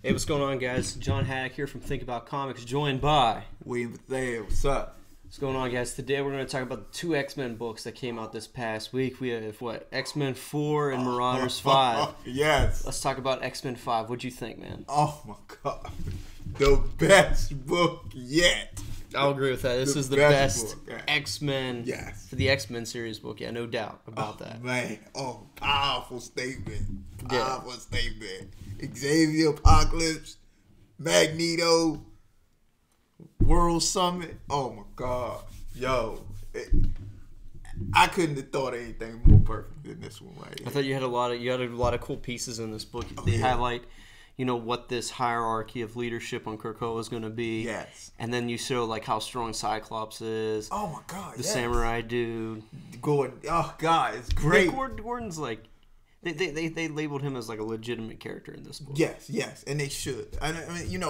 Hey, what's going on, guys? John Haddock here from Think About Comics, joined by William Bethea, what's up? What's going on, guys? Today we're going to talk about the two X-Men books that came out this past week. We have, X-Men 4 and Marauders 5. Yes. Let's talk about X-Men 5. What'd you think, man? Oh, my God. The best book yet. I'll agree with that. This is the best book. X-Men, Yes. for the X-Men series book. Yeah, no doubt about that. Man, powerful statement. Yeah. Powerful statement. Xavier, Apocalypse, Magneto, World Summit. Oh my God, yo! I couldn't have thought of anything more perfect than this one right here. I thought you had a lot of cool pieces in this book. They highlight, what this hierarchy of leadership on Krakoa is going to be. Yes. And then you show like how strong Cyclops is. Oh my God, the samurai dude. Gordon. Oh God, it's great. Gordon's like. They labeled him as like a legitimate character in this book. Yes, and they should. I mean,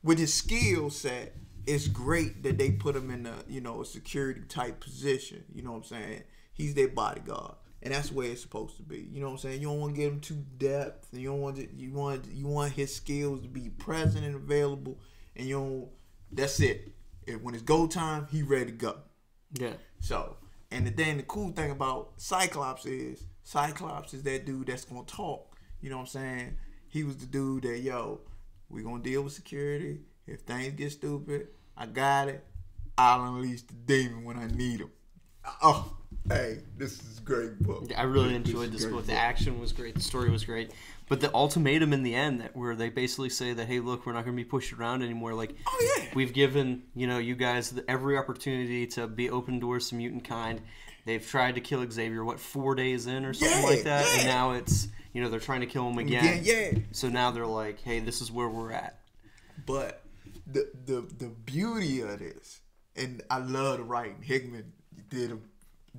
with his skill set, it's great that they put him in a security type position. You know what I'm saying? He's their bodyguard, and that's where it's supposed to be. You know what I'm saying? You don't want to give him too depth. You don't want you want his skills to be present and available, and that's it. When it's go time, he ready to go. Yeah. So, and the cool thing about Cyclops is that dude that's gonna talk. You know what I'm saying? He was the dude that, we gonna deal with security. If things get stupid, I got it. I'll unleash the demon when I need him. Oh, hey, this is a great book. Yeah, I really enjoyed this book. The action was great. The story was great. But the ultimatum in the end, where they basically say that, hey, look, we're not going to be pushed around anymore. Like, we've given, you guys every opportunity to be open doors to mutant kind. They've tried to kill Xavier, 4 days in or something like that? Yeah. And now it's, they're trying to kill him again. Yeah. So now they're like, hey, this is where we're at. But the beauty of this, and I love the writing, Hickman did a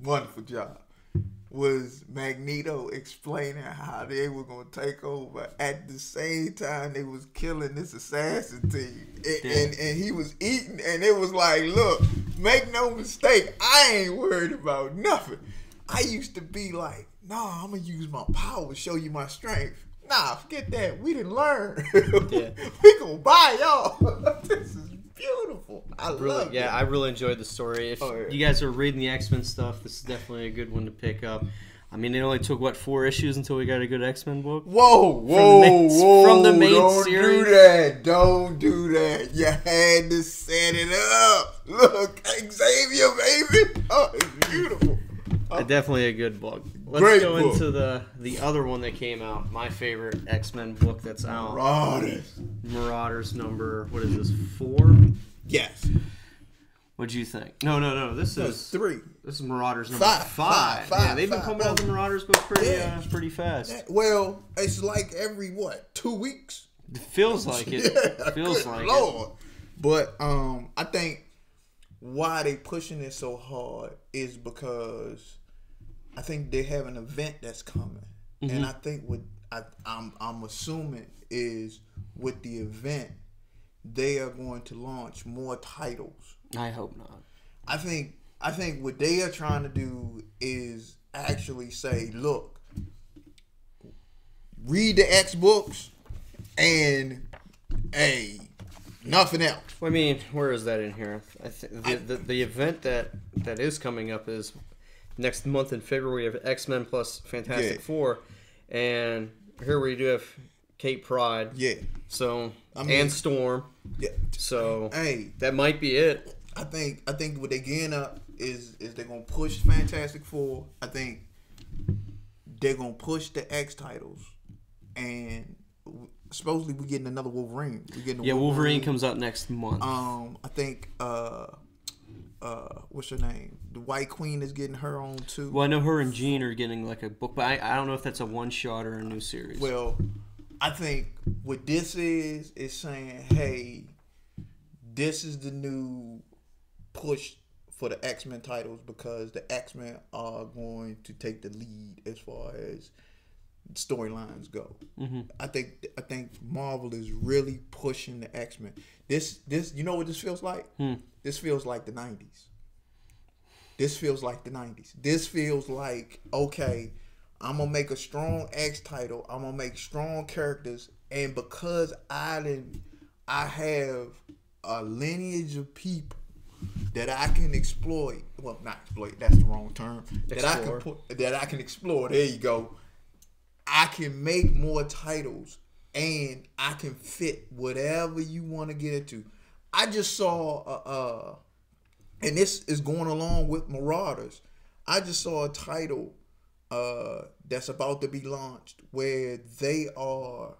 wonderful job, was Magneto explaining how they were going to take over at the same time they was killing this assassin team. And he was eating, and it was like, look, make no mistake, I ain't worried about nothing. I used to be like, nah, I'm going to use my power to show you my strength. Nah, forget that. We didn't learn. Yeah. We going to buy y'all. This is beautiful. I love it. Yeah, I really enjoyed the story. If you guys are reading the X-Men stuff, this is definitely a good one to pick up. I mean, it only took, 4 issues until we got a good X-Men book? Whoa. From the main series. Don't do that. You had to set it up. Look, Xavier, baby. Oh, it's beautiful. Definitely a good book. Let's go into the other one that came out. My favorite X-Men book that's out. Marauders number, what is this, 4? Yes. What'd you think? No. This is 3. This is Marauders number 5. Yeah, they've been coming out the Marauders book pretty fast. Well, it's like every 2 weeks. It feels like it. Yeah, feels like Lord. But I think why they pushing it so hard is because I think they have an event that's coming, and I think what I'm assuming is with the event they are going to launch more titles. I hope not. I think what they are trying to do is actually say, look, read the X books and nothing else. I mean, where is that in here? I think the event that is coming up is next month in February of X-Men plus Fantastic Four, and here we do have Kate Pride. Yeah. So and Storm. Yeah. So that might be it. I think what they're getting up is they're gonna push Fantastic Four. I think they're gonna push the X titles, and supposedly we're getting another Wolverine. Wolverine comes out next month. I think what's her name? The White Queen is getting her own too. Well, I know her and Jean are getting like a book, but I don't know if that's a one shot or a new series. Well, I think what this is saying, hey, this is the new push for the X-Men titles because the X-Men are going to take the lead as far as storylines go. I think Marvel is really pushing the X-Men. This you know what this feels like? This feels like the 90s. This feels like the 90s. This feels like, okay, I'm going to make a strong X title. I'm going to make strong characters And because I have a lineage of people that I can exploit. Well, not exploit. That's the wrong term. That I can explore. There you go. I can make more titles, and I can fit whatever you want to get into. I just saw, and this is going along with Marauders. I just saw a title that's about to be launched where they are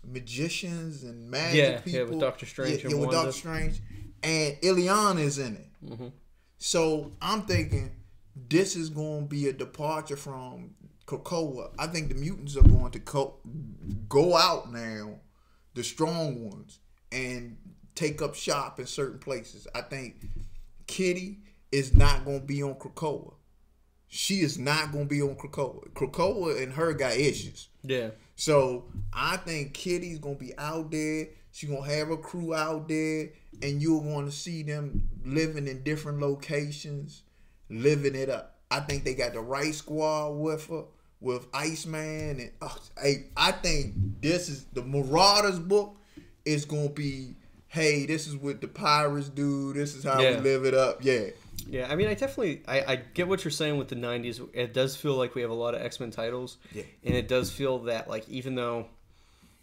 magicians and magic people. Yeah, with Doctor Strange. Yeah, with Doctor Strange. And Ileana is in it. Mm-hmm. So I'm thinking this is going to be a departure from Krakoa. I think the mutants are going to go out now, the strong ones, and take up shop in certain places. I think Kitty is not going to be on Krakoa. She is not going to be on Krakoa. Krakoa and her got issues. Yeah. So I think Kitty's going to be out there. She's going to have a crew out there. And you're going to see them living in different locations, living it up. I think they got the right squad with her, with Iceman. And I think this is the Marauders book is going to be, hey, this is what the pirates do. This is how we live it up. Yeah. Yeah, I mean, I get what you're saying with the 90s. It does feel like we have a lot of X-Men titles. Yeah. And it does feel that, like, even though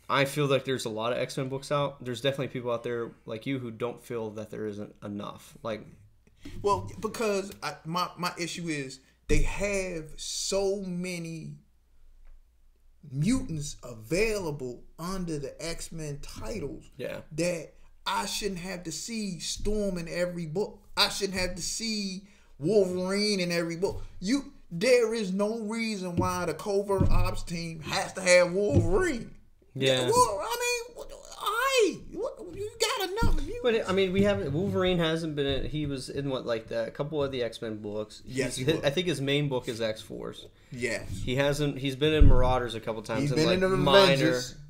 I feel like there's a lot of X-Men books out, there's definitely people out there like you who don't feel that there isn't enough. Like, well, because my issue is they have so many mutants available under the X-Men titles that I shouldn't have to see Storm in every book. I shouldn't have to see Wolverine in every book. There is no reason why the Covert Ops team has to have Wolverine. Yeah. Well, I mean, you got enough. But I mean, Wolverine hasn't been in. He was in a couple of the X-Men books. Yes, I think his main book is X-Force. Yes. He hasn't. He's been in Marauders a couple times. He's been in the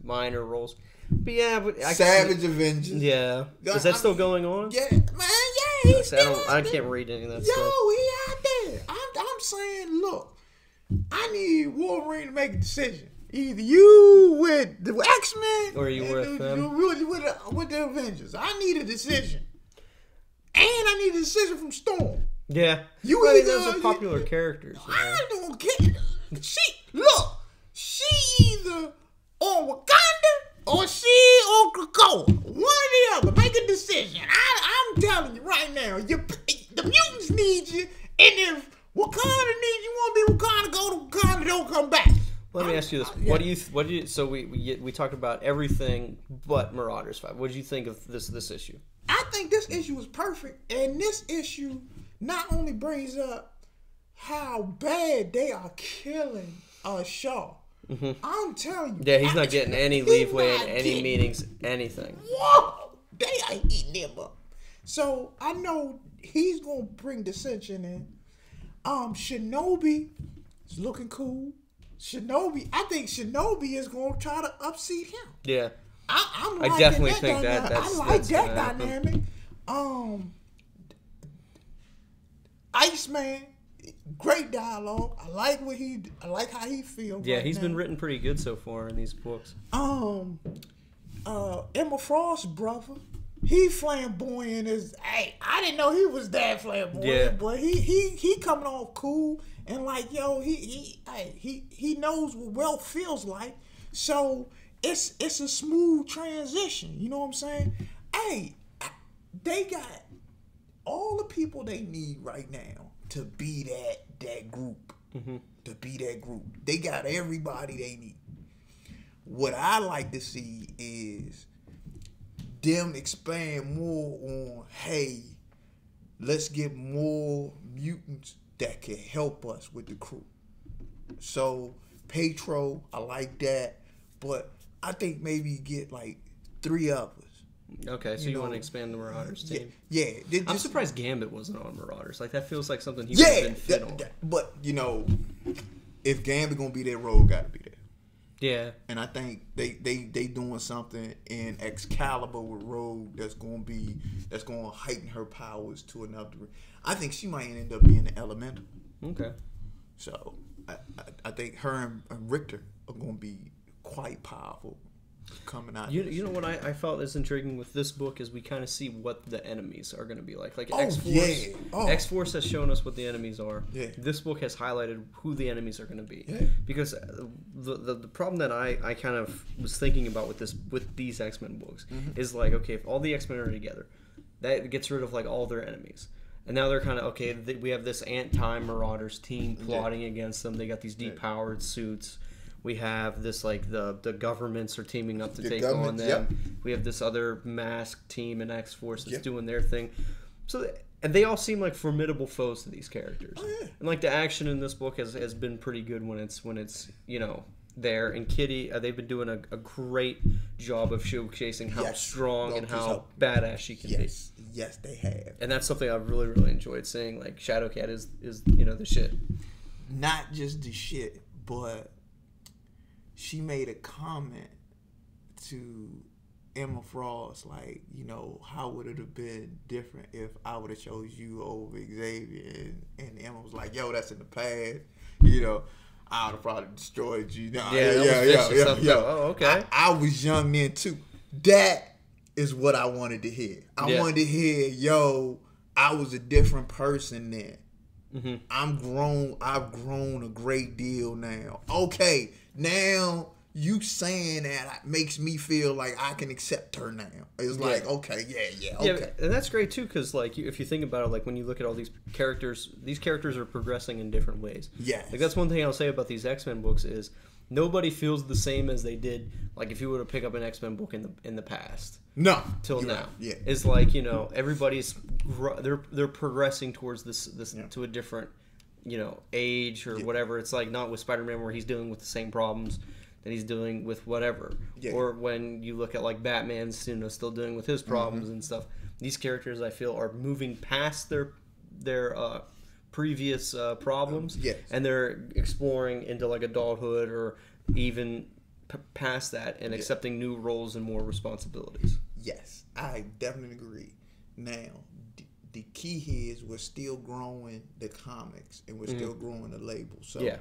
minor roles. But yeah, Savage Avengers. Yeah. Is that still going on? Yeah, man. Yeah, he's still out I there. can't read any of that stuff. Yo, he out there. I'm saying, look, I need Wolverine to make a decision. Either you with the X-Men or you with them. With the Avengers. I need a decision. And I need a decision from Storm. Yeah. Those are popular characters. I don't care. She either on Wakanda or she on Krakoa. One or the other. Make a decision. I'm telling you right now, the mutants need you, and if Wakanda needs you, want to be Wakanda, go to Wakanda, don't come back. Let me ask you this: What do you? So we talked about everything but Marauders 5. What did you think of this issue? I think this issue was perfect, and this issue not only brings up how bad they are killing Shaw. Mm-hmm. I'm telling you. Yeah, he's not getting any leeway in any meetings, anything. Whoa! They are eating him up. So I know he's gonna bring dissension in. Shinobi is looking cool. I think Shinobi is going to try to upseat him. Yeah. I definitely think that. I like that dynamic. Iceman, great dialogue. I like how he feels. Yeah, he's been written pretty good so far in these books. Emma Frost's brother, he flamboyant as I didn't know he was that flamboyant, but he coming off cool. And like, yo, he knows what wealth feels like. So it's a smooth transition. You know what I'm saying? Hey, they got all the people they need right now to be that group. Mm-hmm. To be that group. They got everybody they need. What I like to see is them expand more on, hey, let's get more mutants that can help us with the crew. So Petro, I like that, but I think maybe get like 3 others. Okay, so you want to expand the Marauders team? Yeah. I'm surprised Gambit wasn't on Marauders. Like, that feels like something he would have been fit on. But if Gambit gonna be there, Rogue got to be there. Yeah. And I think they doing something in Excalibur with Rogue that's gonna heighten her powers to another degree. I think she might end up being an elemental. Okay. So I think her and Richter are gonna be quite powerful coming out. You know what I felt is intriguing with this book is we kind of see what the enemies are going to be like. Like X-Force has shown us what the enemies are. Yeah. This book has highlighted who the enemies are going to be. Yeah. Because the problem that I kind of was thinking about with these X-Men books is like, okay, if all the X-Men are together, that gets rid of like all their enemies. And now they're kind of, okay, we have this anti-Marauders team plotting against them. They got these depowered suits. We have this, like, the governments are teaming up to take on them. Yep. We have this other masked team in X-Force that's doing their thing. And they all seem like formidable foes to these characters. Oh, yeah. And, like, the action in this book has been pretty good when it's you know, there. And Kitty, they've been doing a great job of showcasing how strong and how badass she can be. Yes, they have. And that's something I've really, really enjoyed seeing. Like, Shadowcat is you know, the shit. Not just the shit, but she made a comment to Emma Frost, like, you know, how would it have been different if I would have chose you over Xavier? And Emma was like, yo, that's in the past. You know, I would have probably destroyed you. No, yeah. Oh, okay. I was young then, too. That is what I wanted to hear. I wanted to hear, yo, I was a different person then. Mm-hmm. I've grown a great deal now. Okay, now you saying that makes me feel like I can accept her now. It's like, okay, okay. Yeah, and that's great too, because like if you think about it, like when you look at all these characters are progressing in different ways. Yeah, like that's one thing I'll say about these X-Men books is nobody feels the same as they did. Like if you were to pick up an X-Men book in the past. No, till now, it's like, you know, everybody's they're progressing towards this to a different, you know, age or whatever. It's like not with Spider-Man where he's dealing with the same problems that he's dealing with whatever, or when you look at like Batman's, you know, still dealing with his problems and stuff. These characters I feel are moving past their previous problems, and they're exploring into like adulthood or even past that and accepting new roles and more responsibilities. Yes, I definitely agree. Now, the key here is we're still growing the comics and we're still growing the label. So,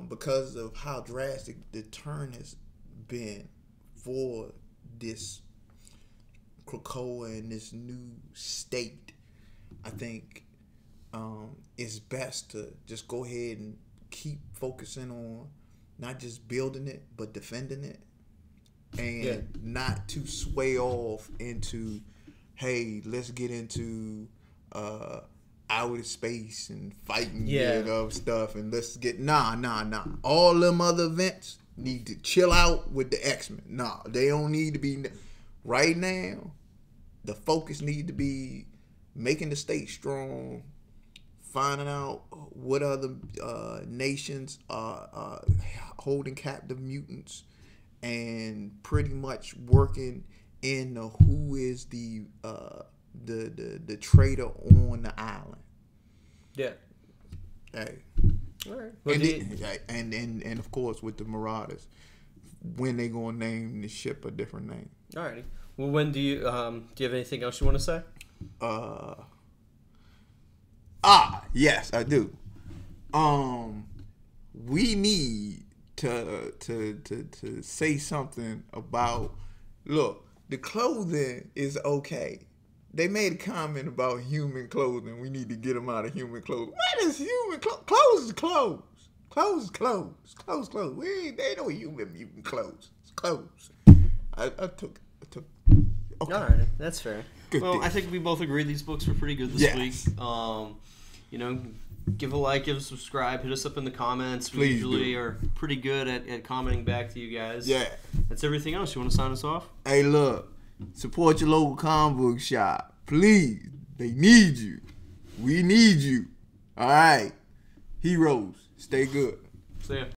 because of how drastic the turn has been for this Krakoa and this new state, I think it's best to just go ahead and keep focusing on not just building it, but defending it. And not to sway off into, hey, let's get into outer space and fighting stuff, and let's get nah. All them other events need to chill out with the X-Men. Nah, they don't need to be right now. The focus need to be making the state strong, finding out what other nations are holding captive mutants, and pretty much working in who is the traitor on the island. Yeah. Hey. All right. And of course with the Marauders, when they gonna name the ship a different name. All righty. Well, when do you have anything else you want to say? Yes, I do. We need to say something about, look, the clothing is okay. They made a comment about human clothing. We need to get them out of human clothes. What is human clothes? Clothes is clothes. Clothes is clothes. Clothes, clothes. They ain't no human mutant clothes. It's clothes. I took. Okay. All right, that's fair. Good well, deal. I think we both agreed these books were pretty good this week. You know, give a like, give a subscribe, hit us up in the comments. Please we usually are pretty good at commenting back to you guys. Yeah. That's everything else. You want to sign us off? Hey, look. Support your local comic book shop. Please. They need you. We need you. All right. Heroes. Stay good. See ya.